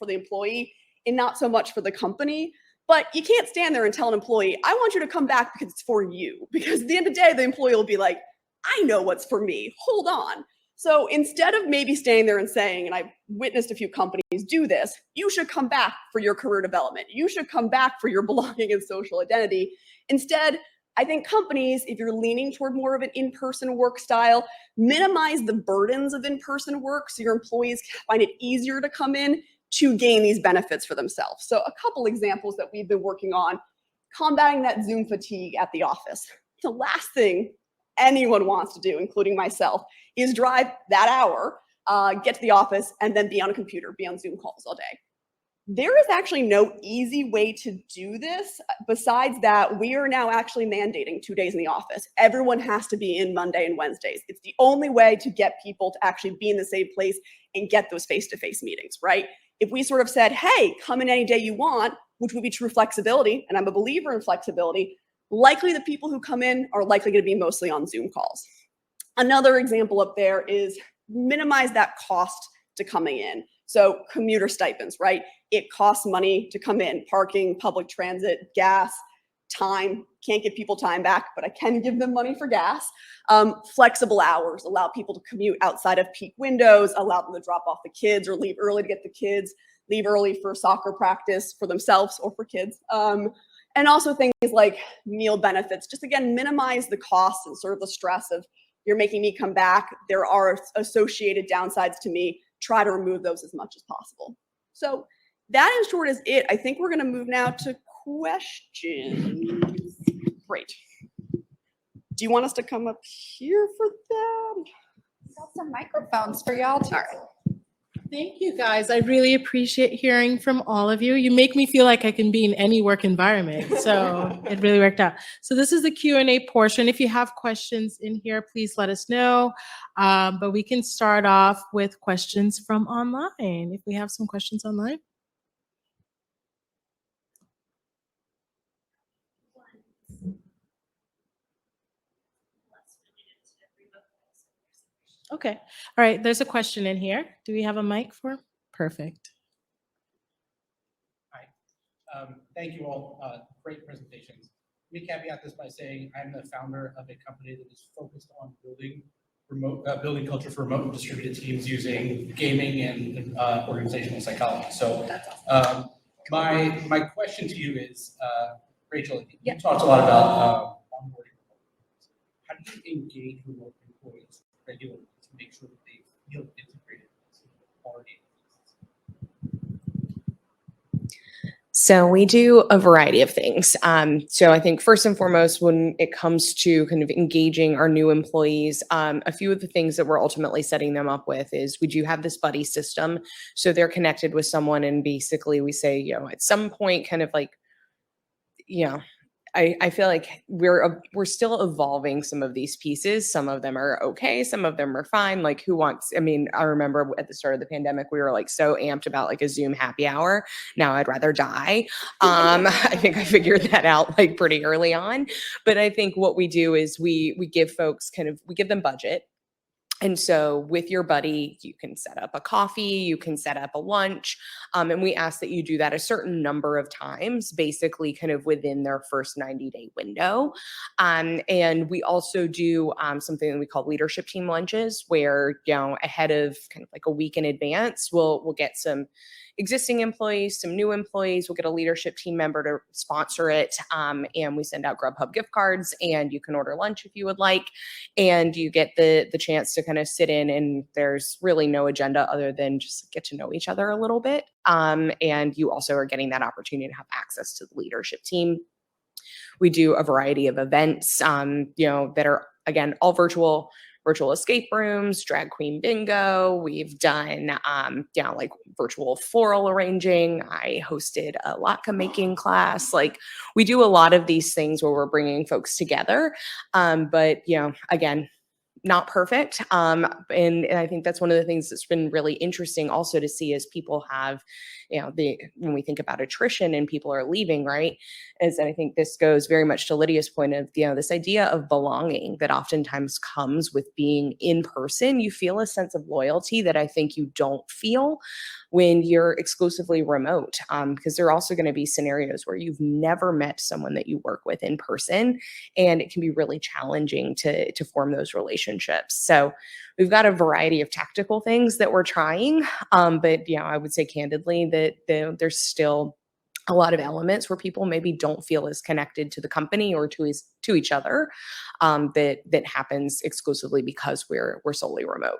the employee and not so much for the company. But you can't stand there and tell an employee, I want you to come back because it's for you. Because at the end of the day, the employee will be like, I know what's for me. Hold on. So instead of maybe staying there and saying, and I've witnessed a few companies do this, you should come back for your career development. You should come back for your belonging and social identity. Instead, I think companies, if you're leaning toward more of an in-person work style, minimize the burdens of in-person work so your employees find it easier to come in to gain these benefits for themselves. So a couple examples that we've been working on, combating that Zoom fatigue at the office. The last thing anyone wants to do, including myself, is drive that hour, get to the office, and then be on a computer, be on Zoom calls all day. There is actually no easy way to do this besides that we are now actually mandating 2 days in the office. Everyone has to be in Monday and Wednesdays. It's the only way to get people to actually be in the same place and get those face-to-face meetings, right? If we sort of said, hey, come in any day you want, which would be true flexibility, and I'm a believer in flexibility, likely the people who come in are likely going to be mostly on Zoom calls. Another example up there is minimize that cost to coming in. So commuter stipends, right? It costs money to come in, parking, public transit, gas, time. Can't give people time back, but I can give them money for gas. Flexible hours, allow people to commute outside of peak windows, allow them to drop off the kids or leave early to get the kids, leave early for soccer practice for themselves or for kids. And also things like meal benefits, just again, minimize the costs and sort of the stress of you're making me come back. There are associated downsides to me. Try to remove those as much as possible. So that in short is it. I think we're gonna move now to questions. Great. Do you want us to come up here for that? Got some microphones for y'all too. Thank you, guys. I really appreciate hearing from all of you. You make me feel like I can be in any work environment, so it really worked out. So this is the Q&A portion. If you have questions in here, please let us know. But we can start off with questions from online, if we have some questions online. Okay. All right. There's a question in here. Do we have a mic for? Perfect. Hi. Thank you all. Great presentations. Let me caveat this by saying I'm the founder of a company that is focused on building building culture for remote and distributed teams using gaming and organizational psychology. So my question to you is, Rachel, you talked a lot about onboarding. How do you engage remote employees regularly to make sure that they feel integrated into the quality? So we do a variety of things. So I think first and foremost, when it comes to kind of engaging our new employees, a few of the things that we're ultimately setting them up with is we do have this buddy system. So they're connected with someone, and basically we say, at some point, kind of like, you know, I feel like we're still evolving some of these pieces. Some of them are okay, some of them are fine. Like who wants, I mean, I remember at the start of the pandemic, we were like so amped about like a Zoom happy hour. Now I'd rather die. I think I figured that out like pretty early on. But I think what we do is we give folks we give them budget. And so with your buddy, you can set up a coffee, you can set up a lunch, and we ask that you do that a certain number of times, basically kind of within their first 90-day window. And we also do something that we call leadership team lunches, where ahead of kind of like a week in advance, we'll get some existing employees, some new employees. We'll get a leadership team member to sponsor it, and we send out Grubhub gift cards, and you can order lunch if you would like, and you get the chance to kind of sit in, and there's really no agenda other than just get to know each other a little bit. And you also are getting that opportunity to have access to the leadership team. We do a variety of events, that are, again, all virtual escape rooms, drag queen bingo. We've done, like virtual floral arranging. I hosted a latke making class. Like we do a lot of these things where we're bringing folks together. But, again, not perfect. And I think that's one of the things that's been really interesting also to see as people have, when we think about attrition and people are leaving, right, is that I think this goes very much to Lydia's point of, this idea of belonging that oftentimes comes with being in person. You feel a sense of loyalty that I think you don't feel when you're exclusively remote, because there are also going to be scenarios where you've never met someone that you work with in person, and it can be really challenging to form those relationships. So we've got a variety of tactical things that we're trying, but I would say candidly that there's still a lot of elements where people maybe don't feel as connected to the company or to each other, that happens exclusively because we're solely remote.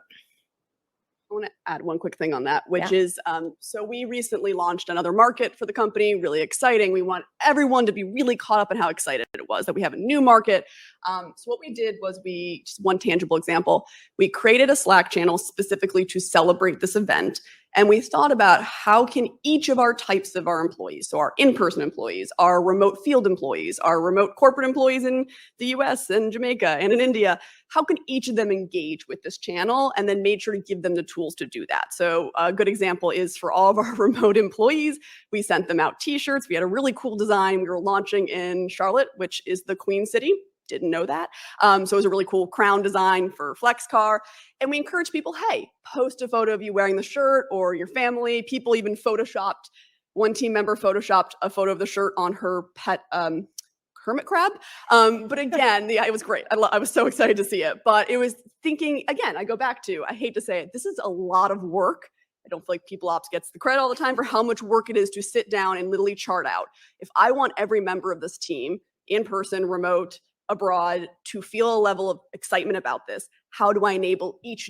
I want to add one quick thing on that, which is, so we recently launched another market for the company, really exciting. We want everyone to be really caught up in how excited it was that we have a new market. So what we did was just one tangible example, we created a Slack channel specifically to celebrate this event. And we thought about how can each of our types of our employees, so our in-person employees, our remote field employees, our remote corporate employees in the US and Jamaica and in India, how can each of them engage with this channel, and then made sure to give them the tools to do that. So a good example is for all of our remote employees, we sent them out t-shirts. We had a really cool design. We were launching in Charlotte, which is the Queen City. Didn't know that. So it was a really cool crown design for FlexCar. And we encourage people, hey, post a photo of you wearing the shirt or your family. People even photoshopped, one team member photoshopped a photo of the shirt on her pet hermit crab. But again, it was great. I was so excited to see it. But it was thinking, again, I go back to, I hate to say it, this is a lot of work. I don't feel like People Ops gets the credit all the time for how much work it is to sit down and literally chart out. If I want every member of this team, in person, remote, abroad, to feel a level of excitement about this, how do I enable each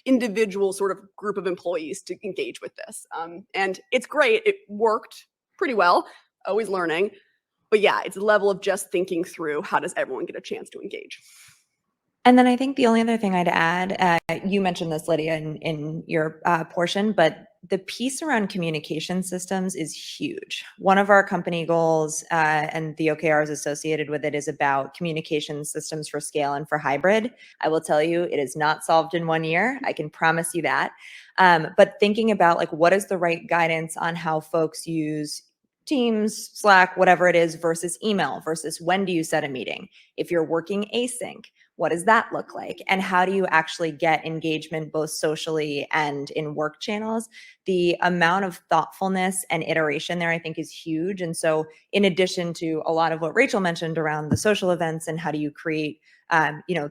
individual sort of group of employees to engage with this? And it's great. It worked pretty well, always learning. But yeah, it's a level of just thinking through how does everyone get a chance to engage. And then I think the only other thing I'd add, you mentioned this, Lydia, in your portion, but the piece around communication systems is huge. One of our company goals, and the OKRs associated with it, is about communication systems for scale and for hybrid. I will tell you, it is not solved in 1 year. I can promise you that. But thinking about like what is the right guidance on how folks use Teams, Slack, whatever it is, versus email, versus when do you set a meeting? If you're working async, what does that look like? And how do you actually get engagement both socially and in work channels? The amount of thoughtfulness and iteration there, I think, is huge. And so in addition to a lot of what Rachel mentioned around the social events and how do you create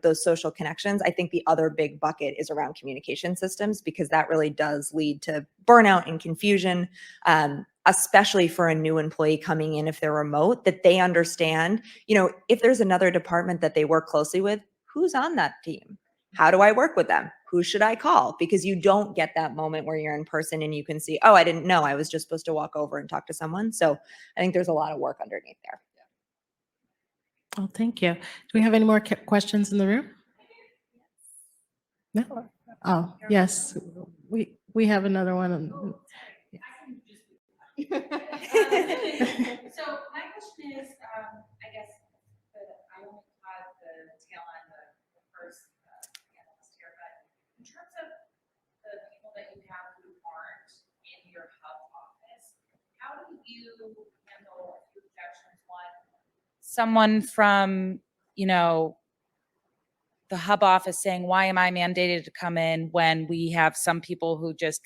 those social connections, I think the other big bucket is around communication systems, because that really does lead to burnout and confusion, especially for a new employee coming in if they're remote, that they understand, if there's another department that they work closely with, who's on that team? How do I work with them? Who should I call? Because you don't get that moment where you're in person and you can see, oh, I didn't know I was just supposed to walk over and talk to someone. So I think there's a lot of work underneath there. Oh, thank you. Do we have any more questions in the room? No? Oh, yes. We have another one. So my question is, I guess, I only caught the tail end of the first analyst here, but in terms of the people that you have who aren't in your hub office, how do you handle a few objections? One, someone from, the hub office saying, why am I mandated to come in when we have some people who just,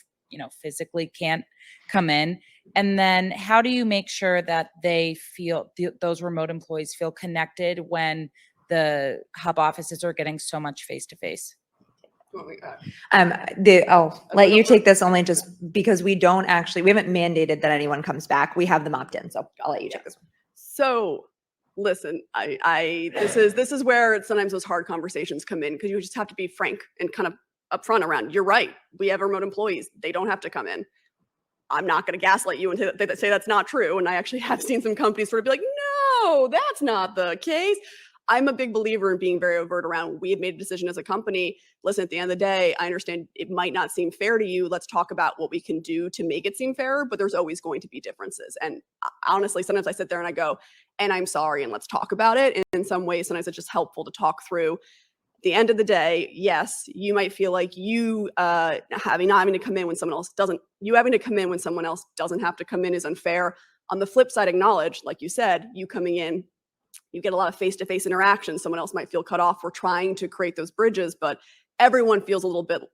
physically can't come in? And then how do you make sure that they feel, those remote employees feel connected when the hub offices are getting so much face-to-face? I'll let you take this only just because we haven't mandated that anyone comes back. We have them opt in. So I'll let you take this one. So listen, this is where sometimes those hard conversations come in, because you just have to be frank and kind of upfront around, you're right. We have remote employees. They don't have to come in. I'm not going to gaslight you and say that's not true. And I actually have seen some companies sort of be like, no, that's not the case. I'm a big believer in being very overt around, we have made a decision as a company. Listen, at the end of the day, I understand it might not seem fair to you. Let's talk about what we can do to make it seem fairer, but there's always going to be differences. And honestly, sometimes I sit there and I go, and I'm sorry, and let's talk about it. And in some ways, sometimes it's just helpful to talk through. At the end of the day, yes, you might feel like you not having to come in when someone else doesn't, having to come in when someone else doesn't have to come in is unfair. On the flip side, acknowledge, like you said, you coming in, you get a lot of face-to-face interaction. Someone else might feel cut off. We're trying to create those bridges, but everyone feels a little bit, I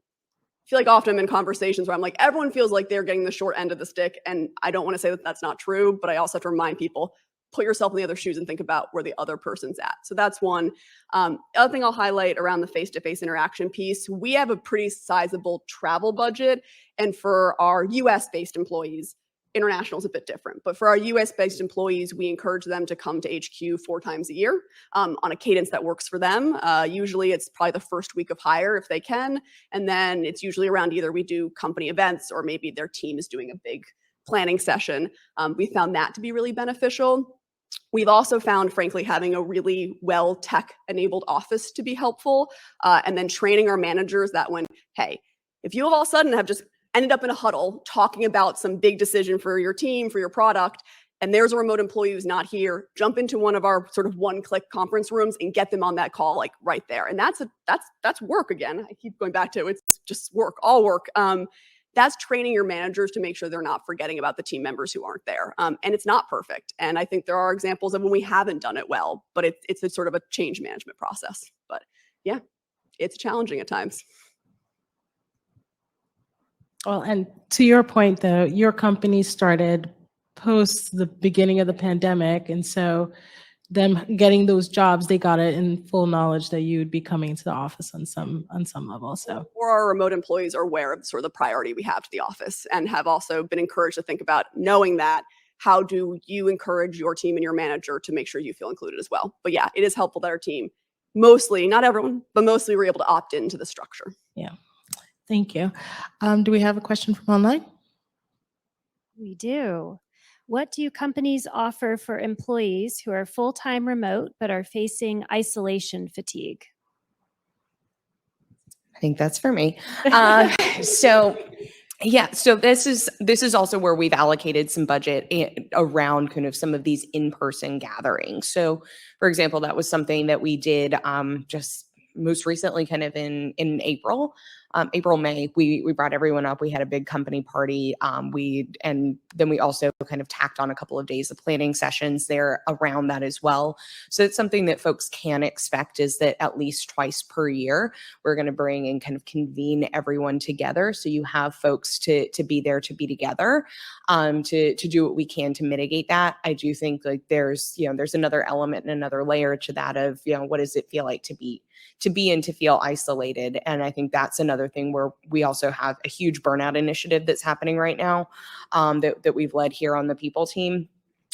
feel like often I'm in conversations where I'm like, everyone feels like they're getting the short end of the stick. And I don't want to say that that's not true, but I also have to remind people, put yourself in the other shoes and think about where the other person's at. So that's one. Other thing I'll highlight around the face-to-face interaction piece, we have a pretty sizable travel budget. And for our US-based employees, international is a bit different. But for our US-based employees, we encourage them to come to HQ 4 times a year on a cadence that works for them. Usually it's probably the first week of hire if they can. And then it's usually around either we do company events or maybe their team is doing a big planning session. We found that to be really beneficial. We've also found, frankly, having a really well tech-enabled office to be helpful, and then training our managers that when, hey, if you all of a sudden have just ended up in a huddle talking about some big decision for your team, for your product, and there's a remote employee who's not here, jump into one of our sort of one-click conference rooms and get them on that call, like right there. And that's work again. I keep going back to it's just work, all work. That's training your managers to make sure they're not forgetting about the team members who aren't there. And it's not perfect. And I think there are examples of when we haven't done it well, but it's a sort of a change management process. But yeah, it's challenging at times. Well, and to your point, though, your company started post the beginning of the pandemic. And so them getting those jobs, they got it in full knowledge that you would be coming to the office on some level. So, or our remote employees are aware of sort of the priority we have to the office and have also been encouraged to think about knowing that. How do you encourage your team and your manager to make sure you feel included as well? But yeah, it is helpful that our team, mostly, not everyone, but mostly were able to opt into the structure. Yeah, thank you. Do we have a question from online? We do. What do companies offer for employees who are full-time remote but are facing isolation fatigue? I think that's for me. So this is also where we've allocated some budget around kind of some of these in-person gatherings. So, for example, that was something that we did just most recently, kind of in April. May, we brought everyone up. We had a big company party. And then we also kind of tacked on a couple of days of planning sessions there around that as well. So it's something that folks can expect is that at least twice per year, we're going to bring and kind of convene everyone together. So you have folks to be there, to be together, to do what we can to mitigate that. I do think like there's another element and another layer to that of, what does it feel like to be and to feel isolated. And I think that's another thing where we also have a huge burnout initiative that's happening right now that we've led here on the people team,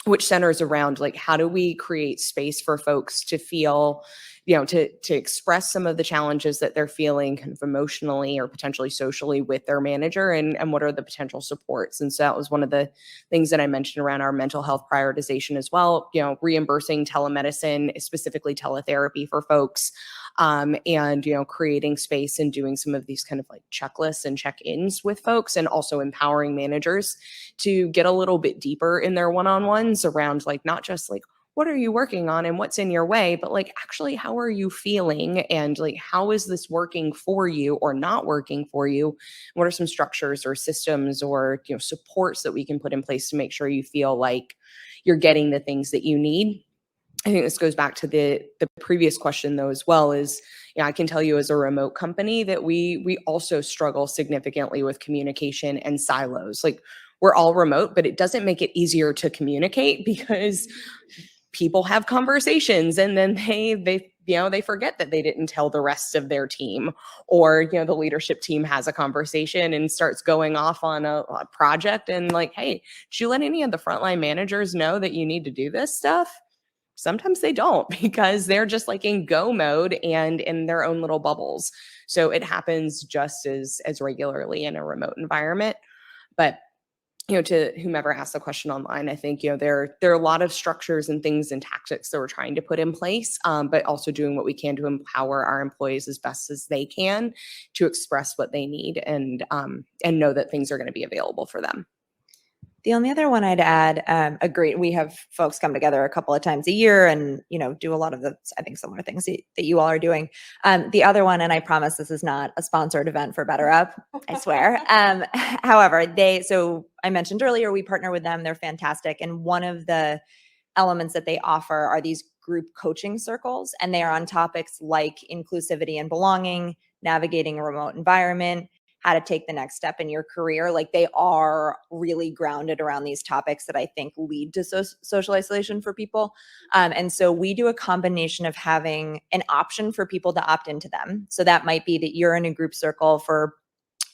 which centers around like, how do we create space for folks to feel to express some of the challenges that they're feeling kind of emotionally or potentially socially with their manager, and what are the potential supports. And so that was one of the things that I mentioned around our mental health prioritization as well, reimbursing telemedicine, specifically teletherapy for folks, and, creating space and doing some of these kind of like checklists and check-ins with folks, and also empowering managers to get a little bit deeper in their one-on-ones around like, not just like, what are you working on and what's in your way, but like, actually, how are you feeling? And like, how is this working for you or not working for you? What are some structures or systems or, supports that we can put in place to make sure you feel like you're getting the things that you need? I think this goes back to the previous question though, as well, is, I can tell you as a remote company that we also struggle significantly with communication and silos. Like, we're all remote, but it doesn't make it easier to communicate because people have conversations and then they forget that they didn't tell the rest of their team, or the leadership team has a conversation and starts going off on a project and like, hey, did you let any of the frontline managers know that you need to do this stuff? Sometimes they don't, because they're just like in go mode and in their own little bubbles. So it happens just as regularly in a remote environment. But to whomever asked the question online, I think, there are a lot of structures and things and tactics that we're trying to put in place, but also doing what we can to empower our employees as best as they can to express what they need, and know that things are going to be available for them. The only other one I'd add, agree. We have folks come together a couple of times a year and, do a lot of the, I think, similar things that you all are doing. The other one, and I promise this is not a sponsored event for Better Up, I swear. However, so I mentioned earlier, we partner with them. They're fantastic. And one of the elements that they offer are these group coaching circles, and they are on topics like inclusivity and belonging, navigating a remote environment, how to take the next step in your career. Like, they are really grounded around these topics that I think lead to social isolation for people. And so we do a combination of having an option for people to opt into them. So that might be that you're in a group circle for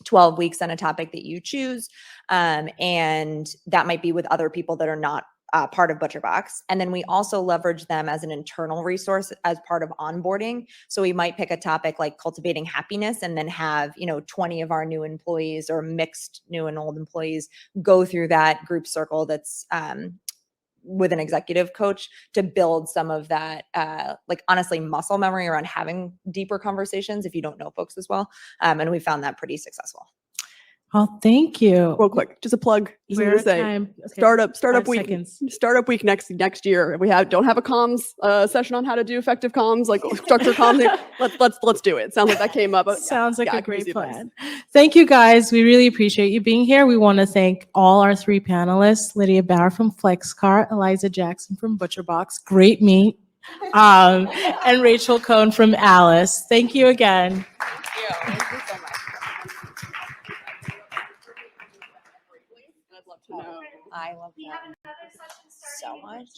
12 weeks on a topic that you choose. And that might be with other people that are not part of ButcherBox. And then we also leverage them as an internal resource as part of onboarding. So we might pick a topic like cultivating happiness, and then have, 20 of our new employees or mixed new and old employees go through that group circle that's with an executive coach to build some of that, honestly, muscle memory around having deeper conversations if you don't know folks as well. And we found that pretty successful. Oh, thank you. Real quick, just a plug. Just We're to say, time. Okay. startup 5 week. seconds. Startup week next year. If we don't have a comms session on how to do effective comms, like structure comms. let's do it. Sounds like that came up. Sounds like a great crazy plan. Thank you, guys. We really appreciate you being here. We want to thank all our 3 panelists: Lydia Bauer from FlexCar, Eliza Jackson from ButcherBox, great meat, and Rachel Cohn from Alice. Thank you again. Thank you so much. I love that so much.